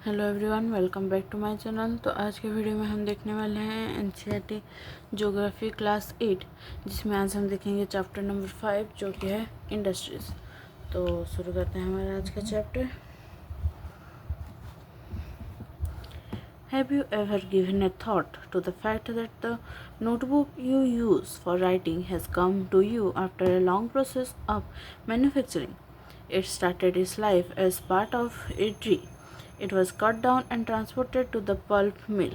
Hello everyone, welcome back to my channel. तो आज के वीडियो में हम देखने वाले हैं एनसीईआरटी ज्योग्राफी क्लास 8, जिसमें आज हम देखेंगे चैप्टर नंबर 5 जो कि है इंडस्ट्रीज। तो शुरू करते हैं हमारा आज का चैप्टर। Have you ever given a thought to the fact that the notebook you use for writing has come to you after a long process of manufacturing? It started its life as part of a tree. It was cut down and transported to the pulp mill.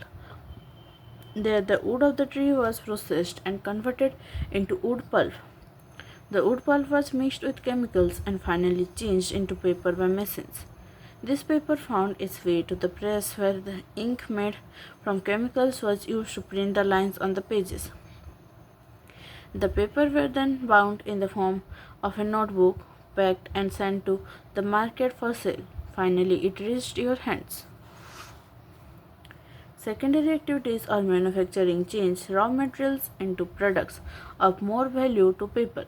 There, the wood of the tree was processed and converted into wood pulp. The wood pulp was mixed with chemicals and finally changed into paper by machines. This paper found its way to the press, where the ink made from chemicals was used to print the lines on the pages. The paper were then bound in the form of a notebook, packed and sent to the market for sale. Finally, it reached your hands. Secondary activities or manufacturing change raw materials into products of more value to paper.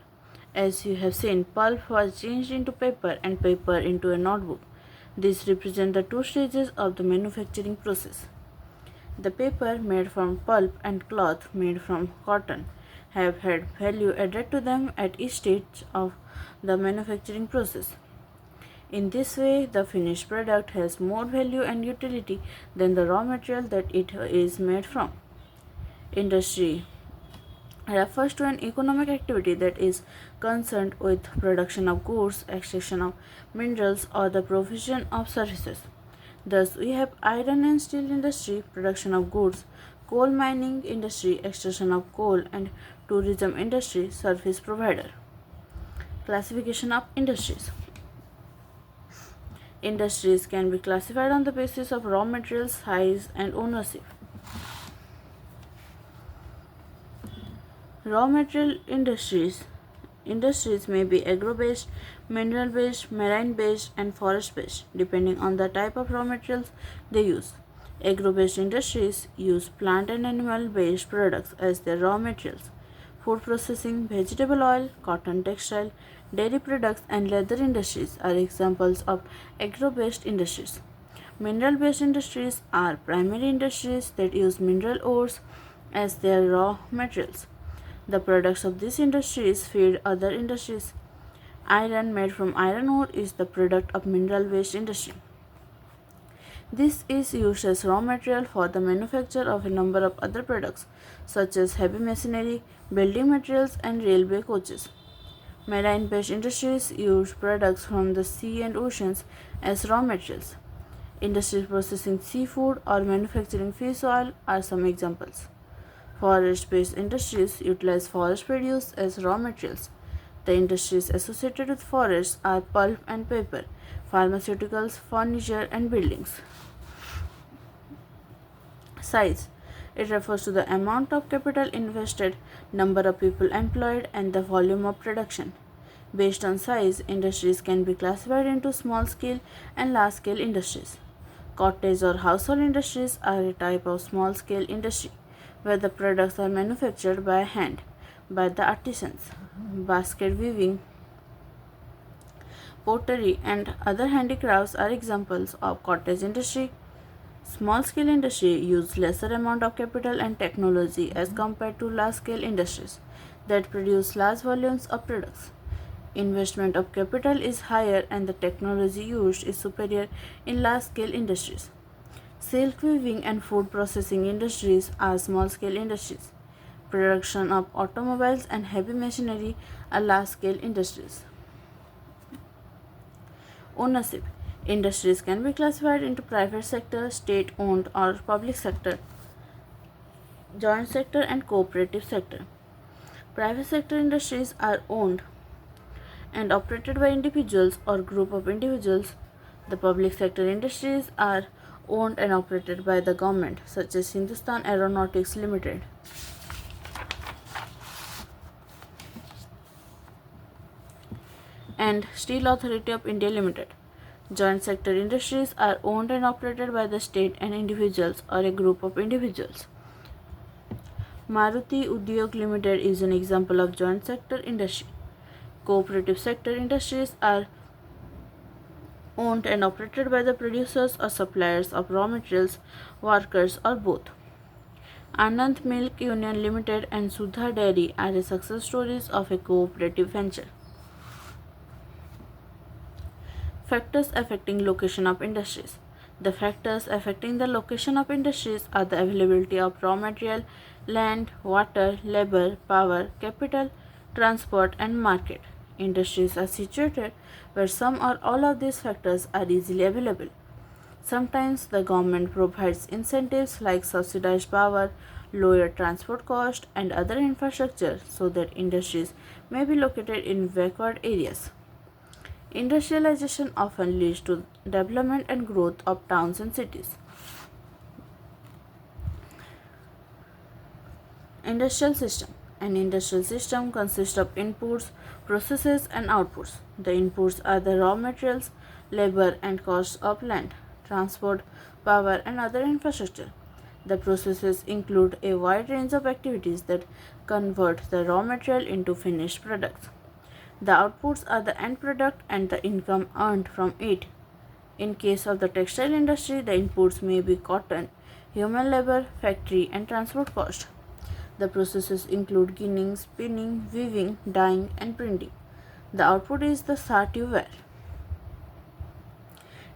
As you have seen, pulp was changed into paper and paper into a notebook. These represent the two stages of the manufacturing process. The paper made from pulp and cloth made from cotton have had value added to them at each stage of the manufacturing process. In this way, the finished product has more value and utility than the raw material that it is made from. Industry refers to an economic activity that is concerned with production of goods, extraction of minerals, or the provision of services. Thus, we have iron and steel industry, production of goods, coal mining industry, extraction of coal, and tourism industry, service provider. Classification of industries. Industries can be classified on the basis of raw material, size, and ownership. Raw material industries may be agro-based, mineral-based, marine-based, and forest-based, depending on the type of raw materials they use. Agro-based industries use plant and animal-based products as their raw materials. Food processing, vegetable oil, cotton, textile, dairy products, and leather industries are examples of agro-based industries. Mineral-based industries are primary industries that use mineral ores as their raw materials. The products of these industries feed other industries. Iron made from iron ore is the product of mineral-based industry. This is used as raw material for the manufacture of a number of other products, such as heavy machinery, building materials, and railway coaches. Marine-based industries use products from the sea and oceans as raw materials. Industries processing seafood or manufacturing fish oil are some examples. Forest-based industries utilize forest produce as raw materials. The industries associated with forests are pulp and paper, pharmaceuticals, furniture, and buildings. Size. It refers to the amount of capital invested, number of people employed, and the volume of production. Based on size, industries can be classified into small-scale and large-scale industries. Cottage or household industries are a type of small-scale industry where the products are manufactured by hand by the artisans. Basket weaving, pottery, and other handicrafts are examples of cottage industry. Small-scale industry use lesser amount of capital and technology as compared to large-scale industries that produce large volumes of products. Investment of capital is higher and the technology used is superior in large-scale industries. Silk weaving and food processing industries are small-scale industries. Production of automobiles and heavy machinery are large-scale industries. Ownership. Industries can be classified into private sector, state-owned or public sector, joint sector, and cooperative sector. Private sector industries are owned and operated by individuals or group of individuals. The public sector industries are owned and operated by the government, such as Hindustan Aeronautics Limited. And Steel Authority of India Limited. Joint sector industries are owned and operated by the state and individuals or a group of individuals. Maruti Udyog Limited is an example of joint sector industry. Cooperative sector industries are owned and operated by the producers or suppliers of raw materials, workers, or both. Anand Milk Union Limited and Sudha Dairy are the success stories of a cooperative venture. Factors affecting location of industries. The factors affecting the location of industries are the availability of raw material, land, water, labor, power, capital, transport, and market. Industries are situated where some or all of these factors are easily available. Sometimes the government provides incentives like subsidized power, lower transport cost, and other infrastructure so that industries may be located in backward areas. Industrialization often leads to development and growth of towns and cities. Industrial system. An industrial system consists of inputs, processes, and outputs. The inputs are the raw materials, labor, and costs of land, transport, power, and other infrastructure. The processes include a wide range of activities that convert the raw material into finished products. The outputs are the end product and the income earned from it. In case of the textile industry, the inputs may be cotton, human labor, factory, and transport cost. The processes include ginning, spinning, weaving, dyeing, and printing. The output is the shirt you wear.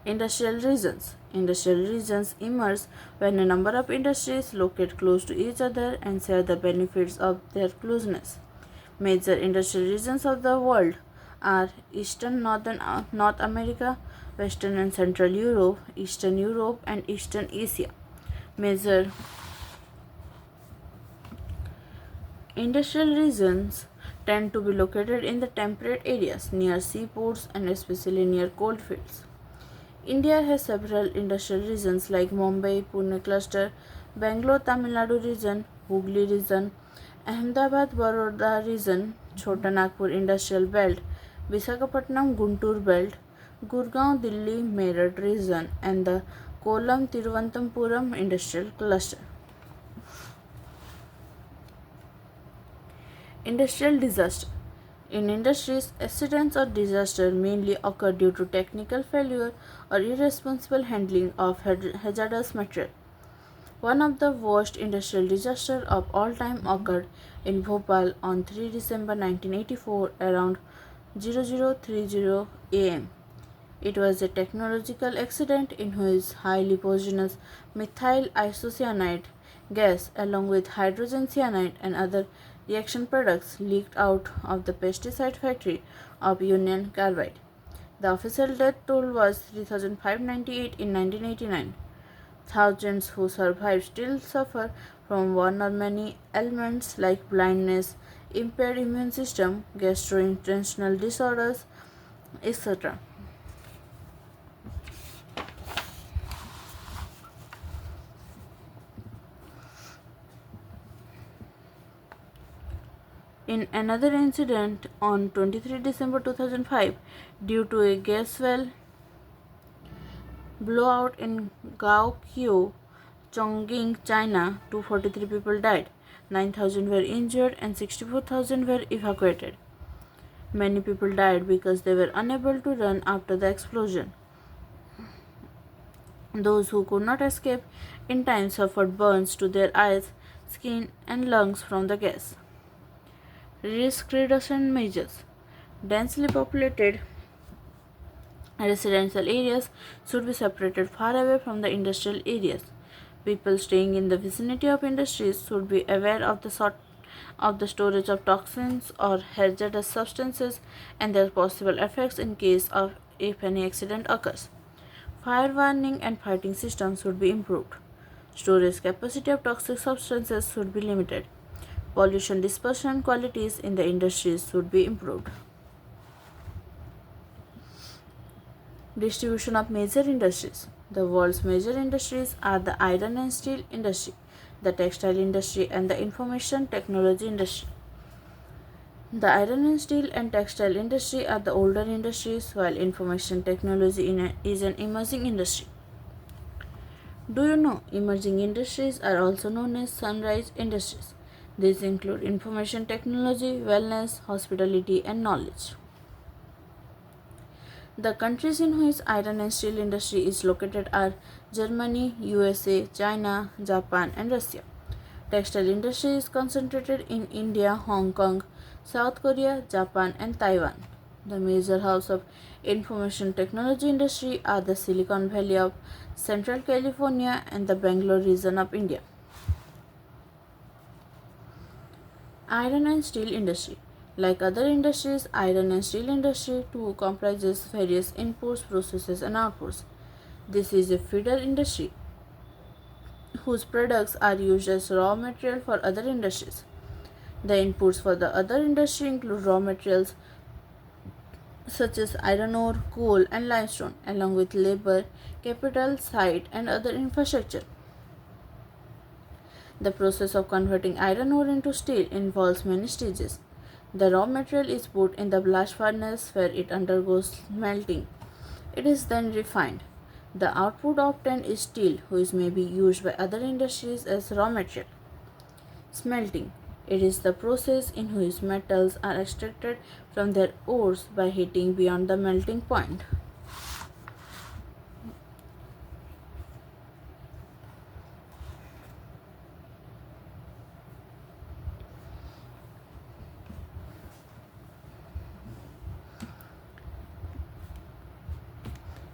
Industrial regions. Industrial regions emerge when a number of industries locate close to each other and share the benefits of their closeness. Major industrial regions of the world are Eastern Northern North America, Western and Central Europe, Eastern Europe, and Eastern Asia. Major industrial regions tend to be located in the temperate areas near seaports and especially near coal fields. India has several industrial regions like Mumbai, Pune cluster, Bangalore, Tamil Nadu region, Hooghly region, Ahmedabad, Baroda region, Chota Nagpur industrial belt, Visakhapatnam, Guntur belt, Gurgaon, Delhi, Meerut region, and the Kollam, Tiruvananthapuram industrial cluster. Industrial disaster. In industries, accidents or disasters mainly occur due to technical failure or irresponsible handling of hazardous material. One of the worst industrial disasters of all time occurred in Bhopal on 3 December 1984 around 0030 am. It was a technological accident in which highly poisonous methyl isocyanide gas along with hydrogen cyanide and other reaction products leaked out of the pesticide factory of Union Carbide. The official death toll was 3,598 in 1989. Thousands who survived still suffer from one or many ailments like blindness, impaired immune system, gastrointestinal disorders, etc. In another incident on 23 December 2005, due to a gas well blowout in Gaokyo, Chongqing, China, 243 people died, 9,000 were injured, and 64,000 were evacuated. Many people died because they were unable to run after the explosion. Those who could not escape in time suffered burns to their eyes, skin, and lungs from the gas. Risk reduction measures. Densely populated residential areas should be separated far away from the industrial areas. People staying in the vicinity of industries should be aware of the storage of toxins or hazardous substances and their possible effects in case of if any accident occurs. Fire warning and fighting systems should be improved. Storage capacity of toxic substances should be limited. Pollution dispersion qualities in the industries should be improved. Distribution of major industries. The world's major industries are the iron and steel industry, the textile industry, and the information technology industry. The iron and steel and textile industry are the older industries, while information technology is an emerging industry. Do you know emerging industries are also known as sunrise industries? These include information technology, wellness, hospitality, and knowledge. The countries in which iron and steel industry is located are Germany, USA, China, Japan, and Russia. Textile industry is concentrated in India, Hong Kong, South Korea, Japan, and Taiwan. The major hubs of information technology industry are the Silicon Valley of Central California and the Bangalore region of India. Iron and steel industry. Like other industries, iron and steel industry too comprises various inputs, processes, and outputs. This is a feeder industry whose products are used as raw material for other industries. The inputs for the other industry include raw materials such as iron ore, coal, and limestone, along with labor, capital, site, and other infrastructure. The process of converting iron ore into steel involves many stages. The raw material is put in the blast furnace where it undergoes melting. It is then refined. The output obtained is steel, which may be used by other industries as raw material. Smelting. It is the process in which metals are extracted from their ores by heating beyond the melting point.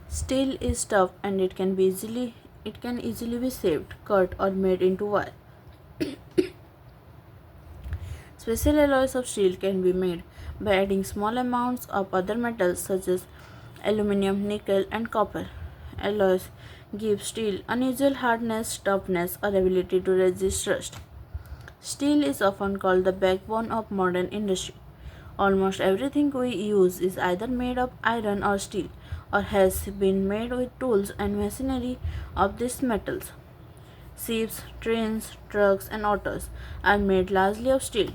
Steel is tough and it can easily be shaped, cut, or made into wire. Special alloys of steel can be made by adding small amounts of other metals such as aluminum, nickel, and copper. Alloys give steel unusual hardness, toughness, or ability to resist rust. Steel is often called the backbone of modern industry. Almost everything we use is either made of iron or steel or has been made with tools and machinery of these metals. Ships, trains, trucks, and autos are made largely of steel.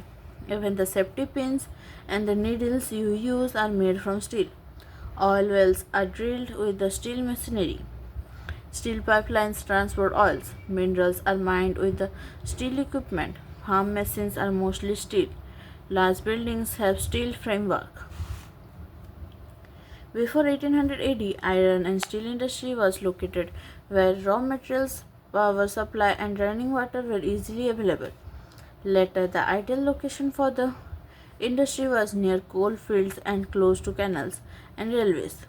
Even the safety pins and the needles you use are made from steel. Oil wells are drilled with the steel machinery. Steel pipelines transport oils. Minerals are mined with the steel equipment. Farm machines are mostly steel. Large buildings have steel framework. Before 1800 AD, iron and steel industry was located where raw materials, power supply, and running water were easily available. Later, the ideal location for the industry was near coal fields and close to canals and railways.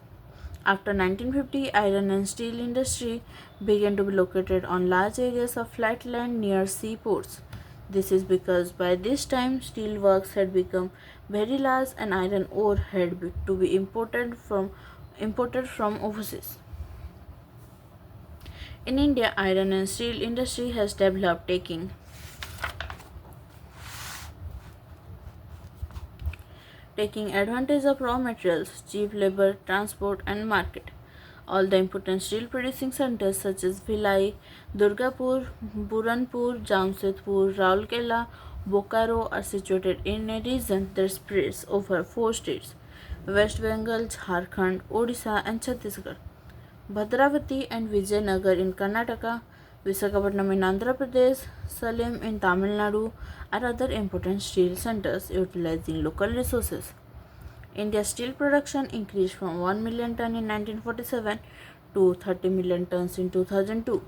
After 1950, iron and steel industry began to be located on large areas of flat land near seaports. This is because by this time steel works had become very large and iron ore had to be imported from overseas. In India, iron and steel industry has developed taking advantage of raw materials, cheap labor, transport, and market. All the important steel producing centers such as Bhilai, Durgapur, Buranpur, Jamshedpur, Raulkela, Bokaro are situated in a region that spreads over four states: West Bengal, Jharkhand, Odisha, and Chhattisgarh. Bhadravati and Vijayanagar in Karnataka, Visakhapatnam in Andhra Pradesh, Salem in Tamil Nadu are other important steel centers utilizing local resources. India's steel production increased from 1 million ton in 1947 to 30 million tons in 2002.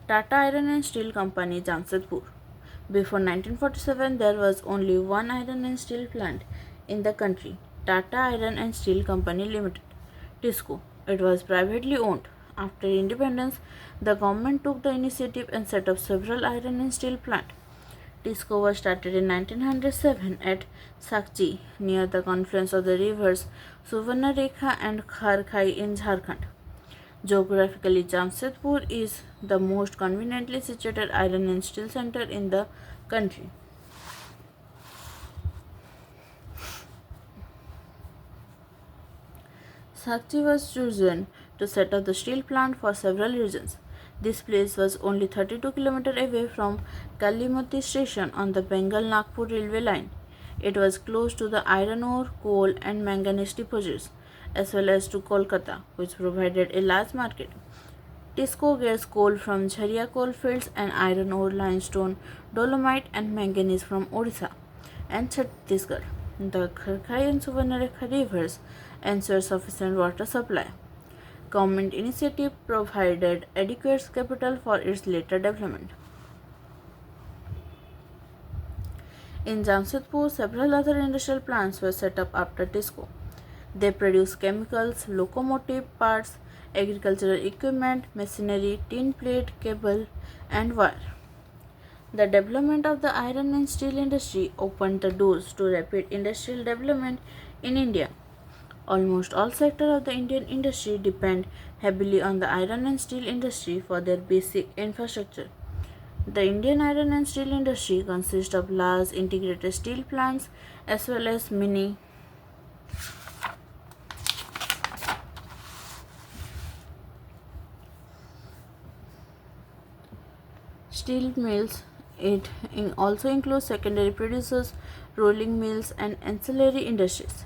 Tata Iron and Steel Company, Jamshedpur. Before 1947, there was only one iron and steel plant in the country, Tata Iron and Steel Company Limited, TISCO. It was privately owned. After independence, the government took the initiative and set up several iron and steel plants. TISCO was started in 1907 at Sakchi, near the confluence of the rivers Suvarnarekha and Kharkhai in Jharkhand. Geographically, Jamshedpur is the most conveniently situated iron and steel center in the country. Sakchi was chosen to set up the steel plant for several reasons. This place was only 32 km away from Kalimati station on the Bengal-Nagpur railway line. It was close to the iron ore, coal, and manganese deposits, as well as to Kolkata, which provided a large market. TISCO gets coal from Jharia coal fields and iron ore, limestone, dolomite, and manganese from Odisha and Chhattisgarh. The Kharkai and Suvarnarekha rivers ensure sufficient water supply. Government initiative provided adequate capital for its later development. In Jamshedpur, several other industrial plants were set up after TISCO. They produce chemicals, locomotive parts, agricultural equipment, machinery, tin plate, cable, and wire. The development of the iron and steel industry opened the doors to rapid industrial development in India. Almost all sectors of the Indian industry depend heavily on the iron and steel industry for their basic infrastructure. The Indian iron and steel industry consists of large integrated steel plants as well as many steel mills. It also includes secondary producers, rolling mills, and ancillary industries.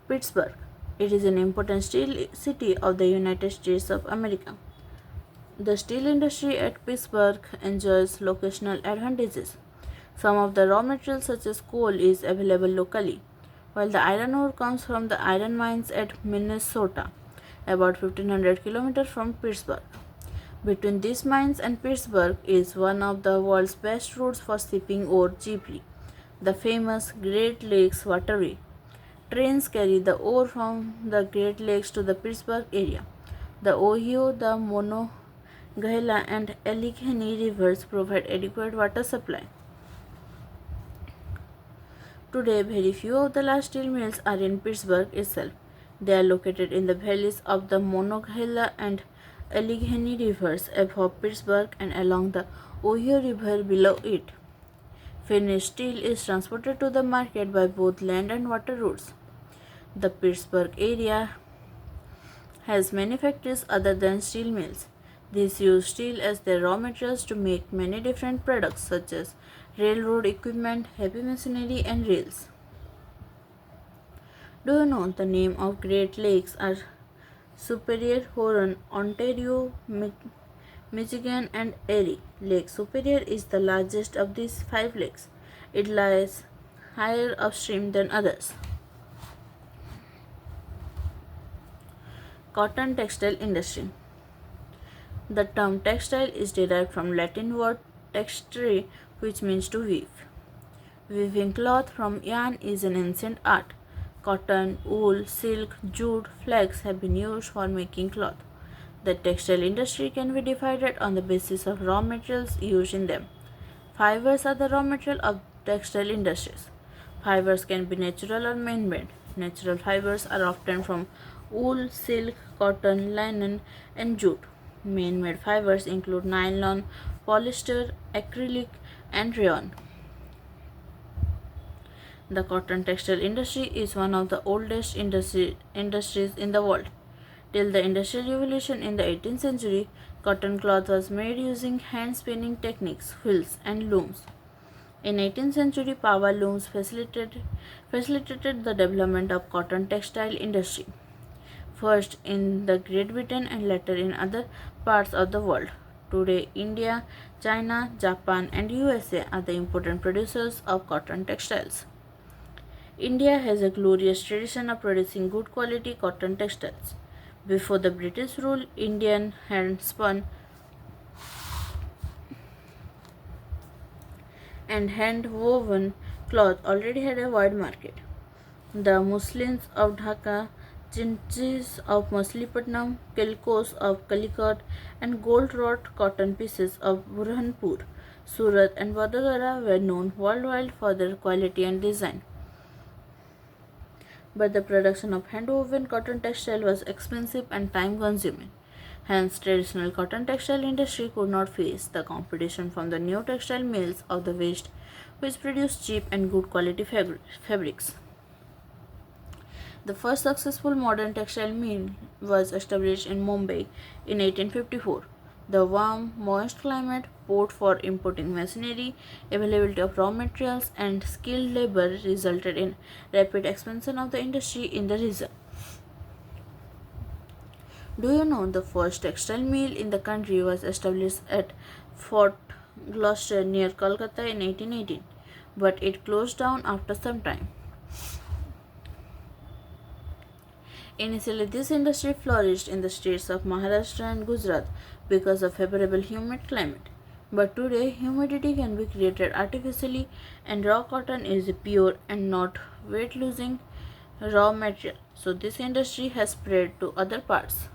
Pittsburgh. It is an important steel city of the United States of America. The steel industry at Pittsburgh enjoys locational advantages. Some of the raw materials such as coal is available locally, while the iron ore comes from the iron mines at Minnesota, about 1500 kilometers from Pittsburgh. Between these mines and Pittsburgh is one of the world's best routes for shipping ore cheaply, the famous Great Lakes Waterway. Trains carry the ore from the Great Lakes to the Pittsburgh area. The Ohio, the Monongahela, and Allegheny rivers provide adequate water supply. Today, very few of the large steel mills are in Pittsburgh itself. They are located in the valleys of the Monongahela and Allegheny rivers above Pittsburgh and along the Ohio River below it. Finished steel is transported to the market by both land and water routes. The Pittsburgh area has many factories other than steel mills. These use steel as their raw materials to make many different products such as railroad equipment, heavy machinery, and rails. Do you know the name of Great Lakes are Superior, Huron, Ontario, Michigan, and Erie? Lake Superior is the largest of these 5 lakes. It lies higher upstream than others. Cotton textile industry. The term textile is derived from Latin word textere, which means to weave. Weaving cloth from yarn is an ancient art. Cotton, wool, silk, jute, flax have been used for making cloth. The textile industry can be divided on the basis of raw materials used in them. Fibers are the raw material of textile industries. Fibers can be natural or man-made. Natural fibers are often from wool, silk, cotton, linen, and jute. Man-made fibers include nylon, polyester, acrylic, and rayon. The cotton textile industry is one of the oldest industries in the world. Till the Industrial Revolution in the 18th century, cotton cloth was made using hand spinning techniques, wheels, and looms. In 18th century, power looms facilitated the development of cotton textile industry, first in the Great Britain and later in other parts of the world. Today, India, China, Japan, and USA are the important producers of cotton textiles. India has a glorious tradition of producing good quality cotton textiles. Before the British rule, Indian hand-spun and hand-woven cloth already had a wide market. The muslins of Dhaka, chinchis of Machilipatnam, calicoes of Calicut, and gold-wrought cotton pieces of Burhanpur, Surat, and Vadodara were known worldwide for their quality and design. But the production of hand-woven cotton textile was expensive and time-consuming. Hence, traditional cotton textile industry could not face the competition from the new textile mills of the West, which produced cheap and good quality fabrics. The first successful modern textile mill was established in Mumbai in 1854. The warm, moist climate, port for importing machinery, availability of raw materials, and skilled labor resulted in rapid expansion of the industry in the region. Do you know the first textile mill in the country was established at Fort Gloucester near Kolkata in 1818? but it closed down after some time. Initially, this industry flourished in the states of Maharashtra and Gujarat because of favorable humid climate. But today, humidity can be created artificially, and raw cotton is pure and not weight losing raw material. So, this industry has spread to other parts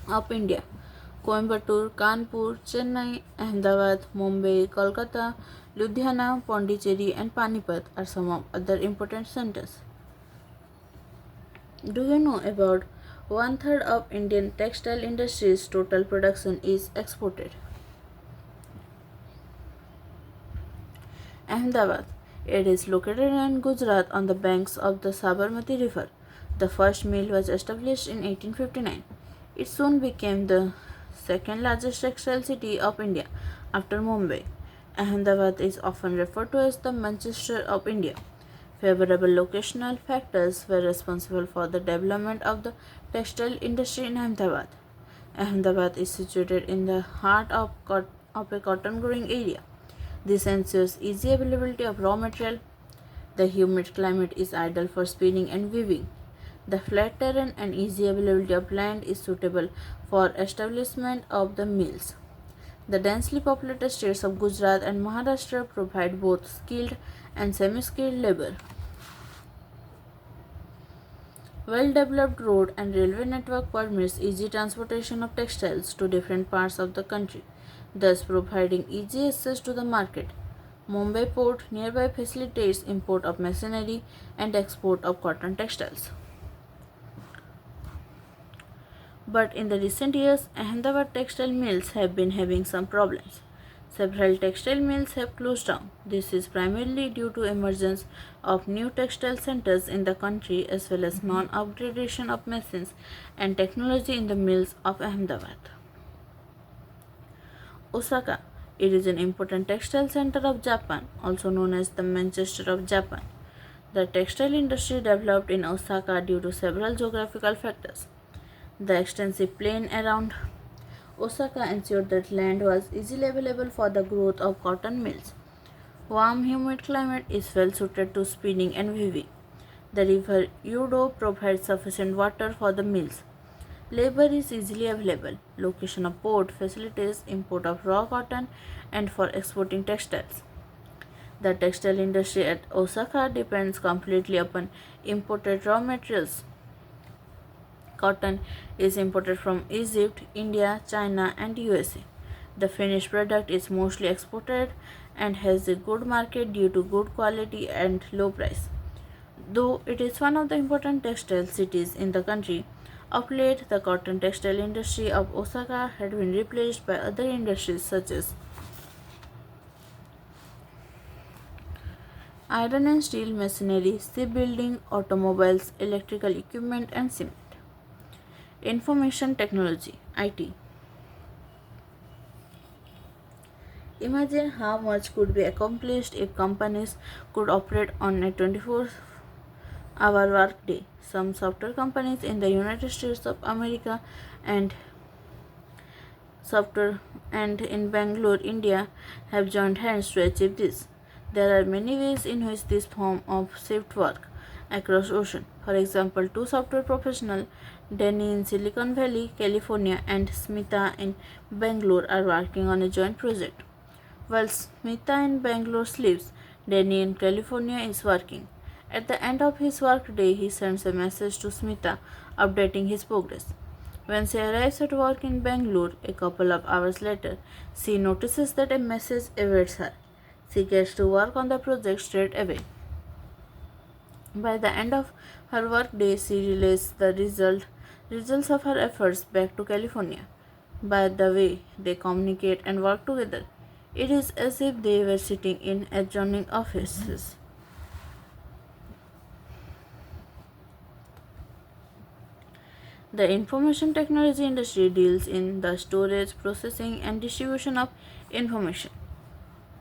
of India. Coimbatore, Kanpur, Chennai, Ahmedabad, Mumbai, Kolkata, Ludhiana, Pondicherry, and Panipat are some of other important centers. Do you know about one third of Indian textile industry's total production is exported? Ahmedabad. It is located in Gujarat on the banks of the Sabarmati River. The first mill was established in 1859. It soon became the second largest textile city of India after Mumbai. Ahmedabad is often referred to as the Manchester of India. Favorable locational factors were responsible for the development of the textile industry in Ahmedabad. Ahmedabad is situated in the heart of a cotton growing area. This ensures easy availability of raw material. The humid climate is ideal for spinning and weaving. The flat terrain and easy availability of land is suitable for establishment of the mills. The densely populated states of Gujarat and Maharashtra provide both skilled and semi-skilled labor. Well-developed road and railway network permits easy transportation of textiles to different parts of the country, thus providing easy access to the market. Mumbai port nearby facilitates import of machinery and export of cotton textiles. But in the recent years, Ahmedabad textile mills have been having some problems. Several textile mills have closed down. This is primarily due to emergence of new textile centers in the country as well as non-upgradation of machines and technology in the mills of Ahmedabad. Osaka. It is an important textile center of Japan, also known as the Manchester of Japan. The textile industry developed in Osaka due to several geographical factors. The extensive plain around Osaka ensured that land was easily available for the growth of cotton mills. Warm, humid climate is well suited to spinning and weaving. The river Udo provides sufficient water for the mills. Labor is easily available. Location of port facilitates import of raw cotton and for exporting textiles. The textile industry at Osaka depends completely upon imported raw materials. Cotton is imported from Egypt, India, China, and USA. The finished product is mostly exported and has a good market due to good quality and low price. Though it is one of the important textile cities in the country, of late the cotton textile industry of Osaka had been replaced by other industries such as iron and steel machinery, shipbuilding, automobiles, electrical equipment, and cement. Information technology IT. Imagine how much could be accomplished if companies could operate on a 24-hour workday. Some software companies in the United States of America and software and in Bangalore, India have joined hands to achieve this. There are many ways in which this form of shift work across ocean. For example, two software professionals, Danny in Silicon Valley, California, and Smita in Bangalore, are working on a joint project. While Smita in Bangalore sleeps, Danny in California is working. At the end of his workday, he sends a message to Smita updating his progress. When she arrives at work in Bangalore a couple of hours later, she notices that a message awaits her. She gets to work on the project straight away. By the end of her workday, she relays the results of her efforts back to California. By the way they communicate and work together, it is as if they were sitting in adjoining offices. The information technology industry deals in the storage, processing, and distribution of information.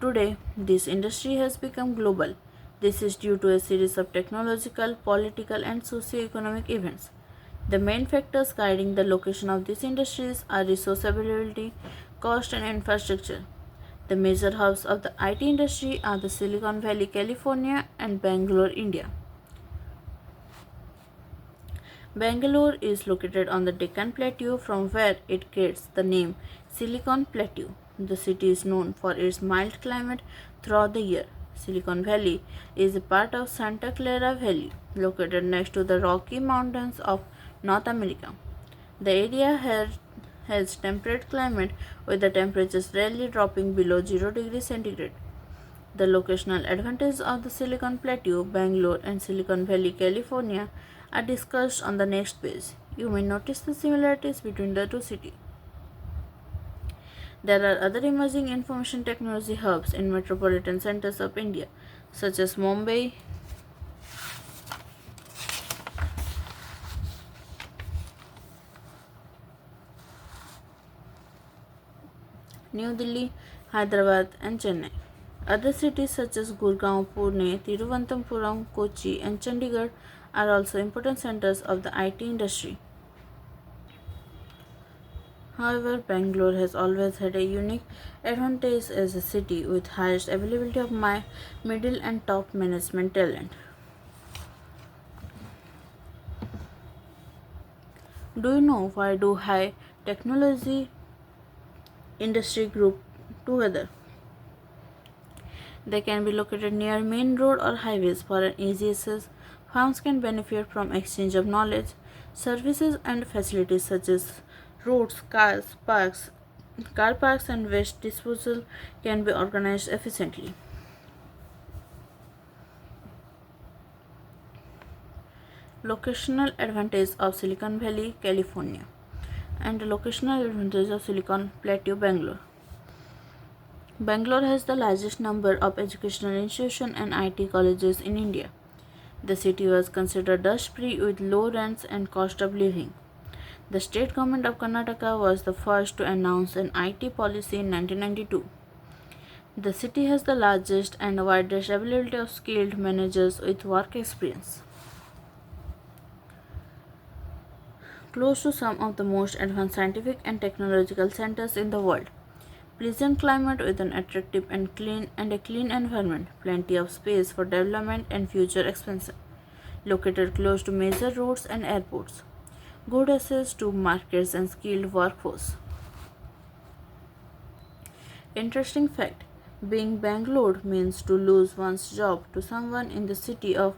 Today, this industry has become global. This is due to a series of technological, political, and socio-economic events. The main factors guiding the location of these industries are resource availability, Cost and infrastructure. The major hubs of the IT industry are the Silicon Valley, California, and Bangalore, India. Bangalore is located on the Deccan Plateau, from where it gets the name Silicon Plateau. The city is known for its mild climate throughout the year. Silicon Valley is a part of Santa Clara Valley, located next to the Rocky Mountains of North America. The area has temperate climate with the temperatures rarely dropping below 0 degrees centigrade. The locational advantages of the Silicon Plateau, Bangalore, and Silicon Valley, California are discussed on the next page. You may notice the similarities between the two cities. There are other emerging information technology hubs in metropolitan centers of India, such as Mumbai, New Delhi, Hyderabad, and Chennai. Other cities such as Gurgaon, Pune, Thiruvananthapuram, Kochi, and Chandigarh are also important centers of the IT industry. However, Bangalore has always had a unique advantage as a city with highest availability of middle and top management talent. Do you know why do high technology industry group together? They can be located near main road or highways for an easy access. Firms can benefit from exchange of knowledge, services and facilities such as roads, car parks and waste disposal can be organized efficiently. Locational advantage of Silicon Valley, California, and the locational advantage of Silicon Plateau, Bangalore. Bangalore has the largest number of educational institutions and IT colleges in India. The city was considered dust-free with low rents and cost of living. The state government of Karnataka was the first to announce an IT policy in 1992. The city has the largest and widest availability of skilled managers with work experience. Close to some of the most advanced scientific and technological centers in the world. Pleasant climate with an attractive and clean environment, plenty of space for development and future expansion. Located close to major roads and airports. Good access to markets and skilled workforce. Interesting fact, being Bangalore means to lose one's job to someone in the city of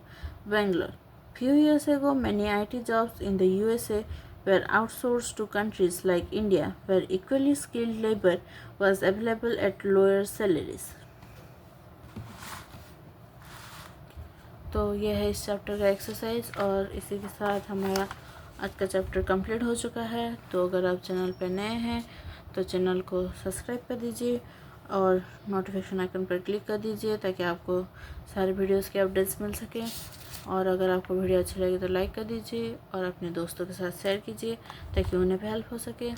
Bangalore. Few years ago, many IT jobs in the USA were outsourced to countries like India, where equally skilled labor was available at lower salaries. तो यह है इस chapter का exercise और इसी के साथ हमारा आज का चैप्टर कंप्लीट हो चुका है। तो अगर आप चैनल पर नए हैं तो चैनल को सब्सक्राइब कर दीजिए और नोटिफिकेशन आइकन पर क्लिक कर दीजिए ताकि आपको सारे वीडियोस के अपडेट्स मिल सकें। और अगर आपको वीडियो अच्छी लगे तो लाइक कर दीजिए और अपने दोस्तों के साथ शेयर कीजिए ताकि उन्हें भी हेल्प हो सके।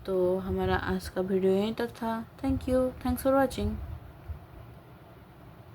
तो हमारा आज का वीडियो यहीं तक था। Thank you, thanks for watching.